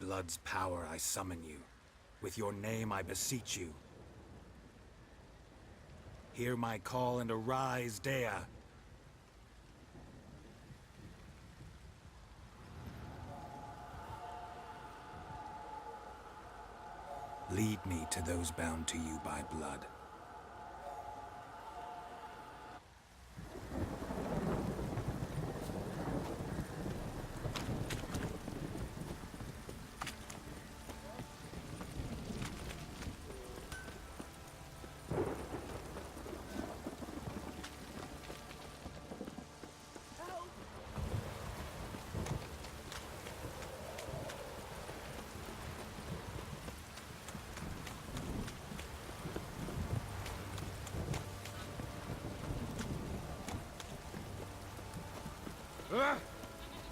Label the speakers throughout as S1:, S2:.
S1: blood's power I summon you. With your name I beseech you. Hear my call and arise, Dea! Lead me to those bound to you by blood.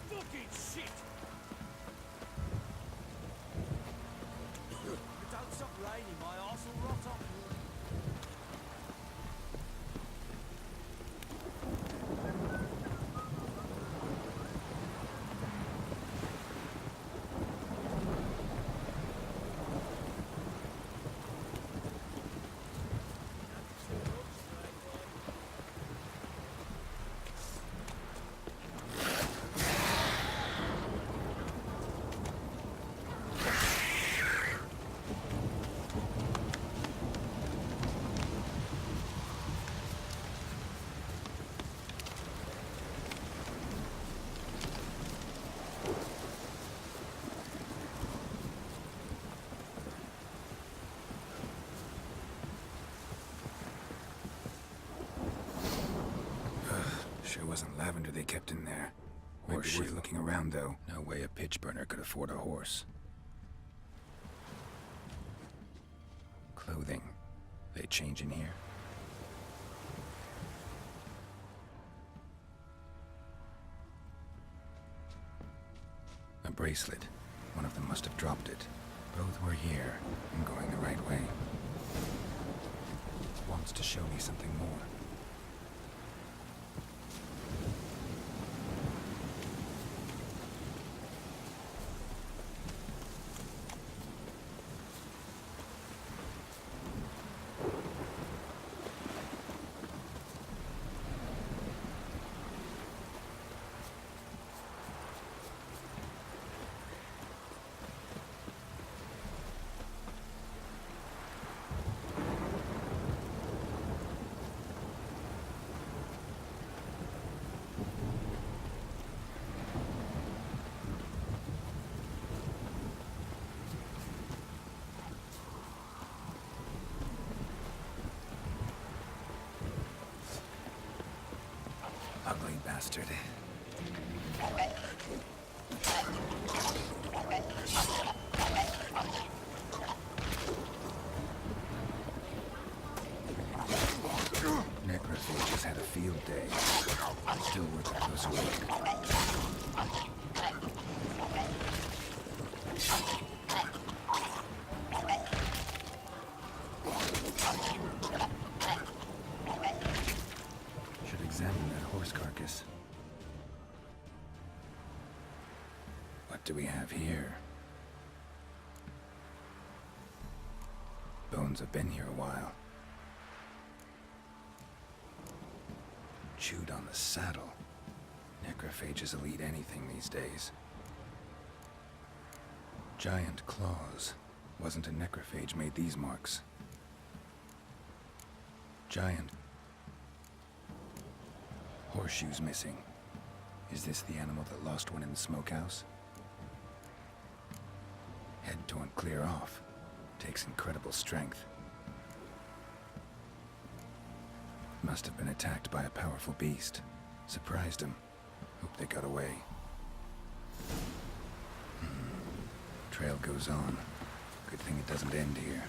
S2: Fucking shit! If it don't stop raining, my arse will rot off.
S1: Sure wasn't lavender they kept in there. Horseshoe. Worth looking around, though. No way a pitch burner could afford a horse. Clothing. They change in here? A bracelet. One of them must have dropped it. Both were here and going the right way. Wants to show me something more. Ugly bastard. Necrophage has had a field day. Still worth a closer look. Should examine that horse carcass. What do we have here? Bones have been here a while. Chewed on the saddle. Necrophages will eat anything these days. Giant claws. Wasn't a necrophage made these marks. Giant. Horseshoes missing. Is this the animal that lost one in the smokehouse? Head torn clear off. Takes incredible strength. Must have been attacked by a powerful beast. Surprised him. Hope they got away. Trail goes on. Good thing it doesn't end here.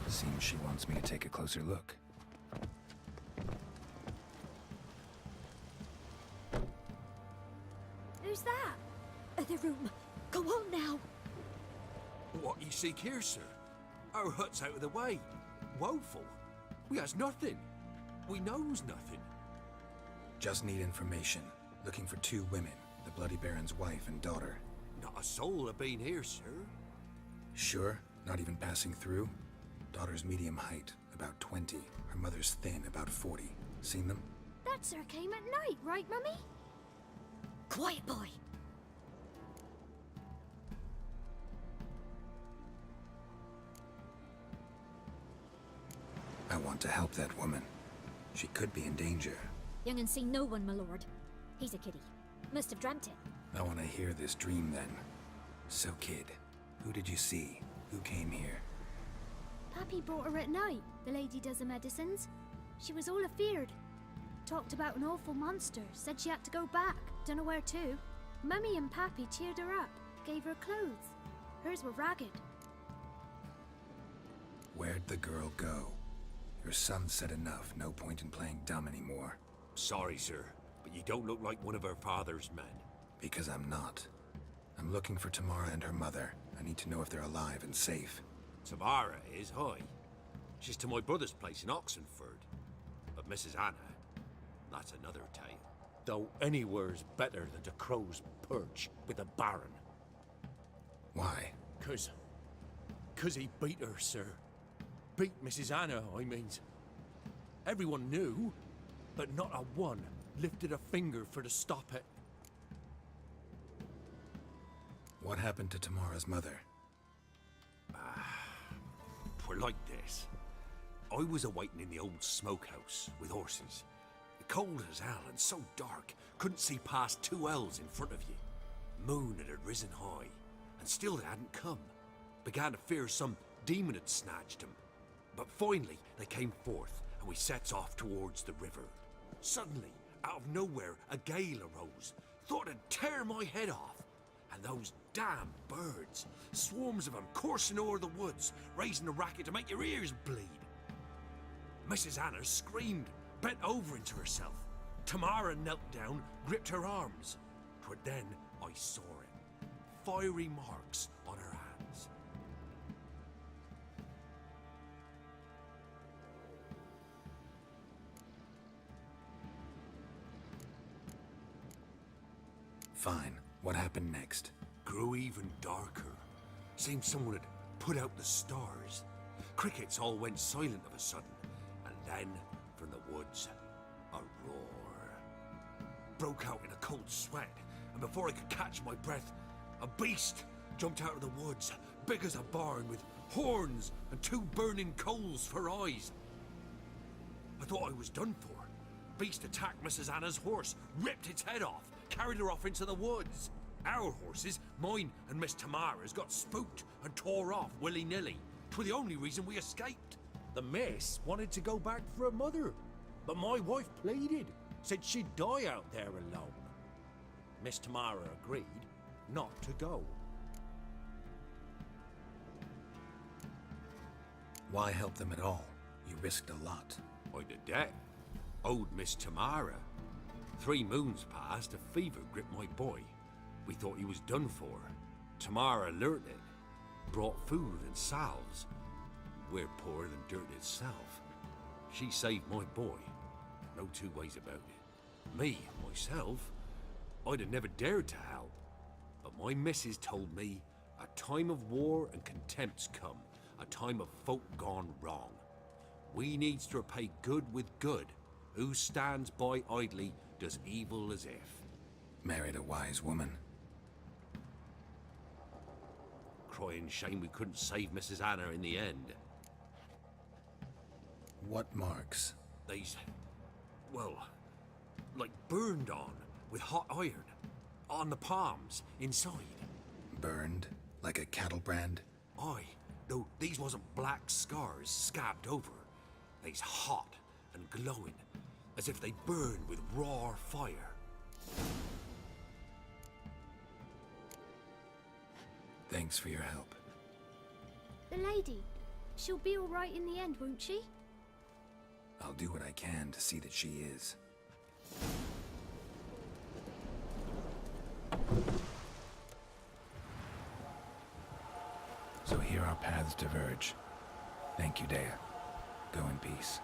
S1: Seems she wants me to take a closer look.
S3: Who's that? The room. Go on now.
S2: What you seek here, sir? Our hut's out of the way. Woeful. We has nothing. We knows nothing.
S1: Just need information. Looking for 2 women, the Bloody Baron's wife and daughter.
S2: Not a soul have been here, sir.
S1: Sure? Not even passing through? Daughter's medium height, about 20. Her mother's thin, about 40. Seen them?
S3: That sir came at night, right, Mummy? Quiet, boy.
S1: I want to help that woman. She could be in danger.
S3: Young and seen no one, my lord. He's a kiddie. Must have dreamt it.
S1: I want to hear this dream then. So, kid, who did you see? Who came here?
S3: Pappy brought her at night, the lady does the medicines. She was all afeared. Talked about an awful monster, said she had to go back, dunno where to. Mummy and Pappy cheered her up, gave her clothes. Hers were ragged.
S1: Where'd the girl go? Your son said enough, no point in playing dumb anymore.
S2: Sorry, sir, but you don't look like one of our father's men.
S1: Because I'm not. I'm looking for Tamara and her mother. I need to know if they're alive and safe.
S2: Tamara is, hi. She's to my brother's place in Oxenford. But Mrs. Anna, that's another tale. Though anywhere's better than to Crow's Perch with the Baron.
S1: Why?
S2: Cause he beat her, sir. Beat Mrs. Anna, I means. Everyone knew, but not a one lifted a finger for to stop it.
S1: What happened to Tamara's mother?
S2: Twere like this. I was awaiting in the old smokehouse with horses. Cold as hell and so dark, couldn't see past 2 ells in front of you. Moon had risen high, and still they hadn't come. Began to fear some demon had snatched them. But finally, they came forth, and we sets off towards the river. Suddenly, out of nowhere, a gale arose. Thought it'd tear my head off. And those damn birds, swarms of them coursing o'er the woods, raising a racket to make your ears bleed. Mrs. Anna screamed, bent over into herself. Tamara knelt down, gripped her arms. 'Twere then I saw it. Fiery marks on her hands.
S1: Fine. What happened next?
S2: Grew even darker. Seemed someone had put out the stars. Crickets all went silent of a sudden. And then, from the woods, a roar. Broke out in a cold sweat, and before I could catch my breath, a beast jumped out of the woods, big as a barn, with horns and 2 burning coals for eyes. I thought I was done for. Beast attacked Mrs. Anna's horse, ripped its head off, carried her off into the woods. Our horses, mine and Miss Tamara's, got spooked and tore off willy-nilly. 'Twere the only reason we escaped. The miss wanted to go back for her mother, but my wife pleaded, said she'd die out there alone. Miss Tamara agreed not to go.
S1: Why help them at all? You risked a lot.
S2: I'd a debt. Owed Miss Tamara. 3 moons passed, a fever gripped my boy. We thought he was done for. Tamara learnt it. Brought food and salves. We're poorer than dirt itself. She saved my boy. No 2 ways about it. Me, myself, I'd have never dared to help. But my missus told me a time of war and contempt's come. A time of folk gone wrong. We needs to repay good with good. Who stands by idly does evil as if.
S1: Married a wise woman.
S2: Crying shame we couldn't save Mrs. Anna in the end.
S1: What marks?
S2: They's, well, like burned on with hot iron. On the palms, inside.
S1: Burned? Like a cattle brand?
S2: Aye, though these wasn't black scars scabbed over. They's hot and glowing, as if they burned with raw fire.
S1: Thanks for your help.
S3: The lady, She'll be alright in the end, won't she?
S1: I'll do what I can to see that she is. So here our paths diverge. Thank you, Dea. Go in peace.